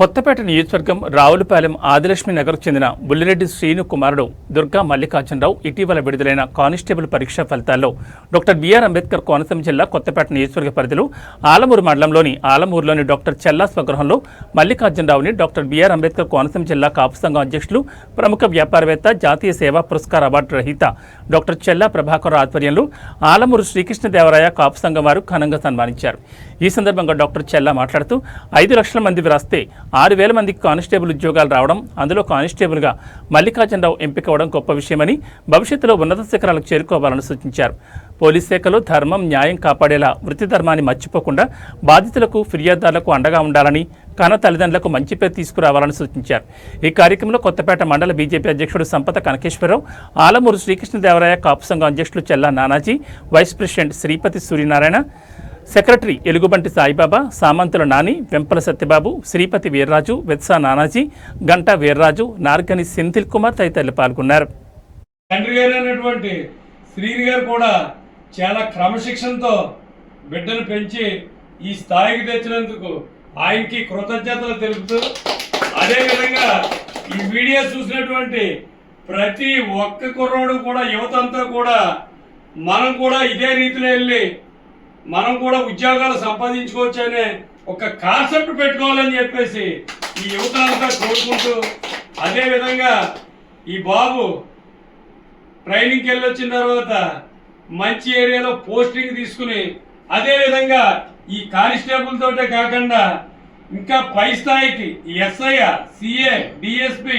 కొత్తపేట నియోజకవర్గం రావులపాలెం ఆదిలక్ష్మి నగర్కు చెందిన బుల్లిరెడ్డి శ్రీను కుమారుడు దుర్గా మల్లికార్జునరావు ఇటీవల విడుదలైన కానిస్టేబుల్ పరీక్షా ఫలితాల్లో డాక్టర్ బిఆర్ అంబేద్కర్ కోనసీమ జిల్లా కొత్తపేట నియోజకవర్గ పరిధిలో ఆలమూరు మండలంలోని ఆలమూరులోని డాక్టర్ చెల్లా స్వగృహంలో మల్లికార్జునరావుని డాక్టర్ బిఆర్ అంబేద్కర్ కోనసీమ జిల్లా కాపు సంఘం అధ్యక్షులు ప్రముఖ వ్యాపారవేత్త జాతీయ సేవా పురస్కార అవార్డు రహిత డాక్టర్ చెల్లా ప్రభాకర్ ఆధ్వర్యంలో ఆలమూరు శ్రీకృష్ణదేవరాయ కాపు సంఘం వారు ఘనంగా సన్మానించారు। ఈ సందర్భంగా డాక్టర్ చెల్లా మాట్లాడుతూ 5 లక్షల మంది రాస్తే 6,000 మందికి కానిస్టేబుల్ ఉద్యోగాలు రావడం, అందులో కానిస్టేబుల్గా మల్లికార్జునరావు ఎంపికవడం గొప్ప విషయమని, భవిష్యత్తులో ఉన్నత శిఖరాలకు చేరుకోవాలని సూచించారు। పోలీస్ శాఖలో ధర్మం న్యాయం కాపాడేలా వృత్తి ధర్మాన్ని మర్చిపోకుండా బాధితులకు ఫిర్యాదుదారులకు అండగా ఉండాలని, కన్న తల్లిదండ్రులకు మంచి పేరు తీసుకురావాలని సూచించారు। ఈ కార్యక్రమంలో కొత్తపేట మండల బీజేపీ అధ్యక్షుడు సంపత కనకేశ్వరరావు, ఆలమూరు శ్రీకృష్ణదేవరాయ కాపు సంఘం అధ్యక్షులు Chella Nanaji, vice president Sripathi Suryanarayana, secretary Elugubanti Saibaba, Samanthula Nani, వెంపల Satyababu, Sripati Veerraju, వెత్సా Nanaji, Ganta Veerraju, నార్గని Senthil Kumar తదితరులు పాల్గొన్నారు। తండ్రి గారు అయినటువంటి శ్రీని గారు కూడా చాలా క్రమశిక్షణతో బిడ్డను పెంచి ఈ స్థాయికి తెచ్చినందుకు ఆయనకి కృతజ్ఞతలు తెలుపుతూ, అదేవిధంగా ఈ వీడియో చూసినటువంటి ప్రతి ఒక్క కుర్రోడు కూడా, యువతంతా కూడా మనం కూడా ఇదే రీతిలో వెళ్ళి మనం కూడా ఉద్యోగాలు సంపాదించుకోవచ్చు అనే ఒక కాన్సెప్ట్ పెట్టుకోవాలని చెప్పేసి ఈ యువత అంతా కోరుకుంటూ, అదేవిధంగా ఈ బాబు ట్రైనింగ్కి వెళ్ళి వచ్చిన తర్వాత మంచి ఏరియాలో పోస్టింగ్ తీసుకుని, అదేవిధంగా ఈ కానిస్టేబుల్ తోటే కాకుండా ఇంకా పై స్థాయికి ఎస్ఐ, సిఏ, డిఎస్పి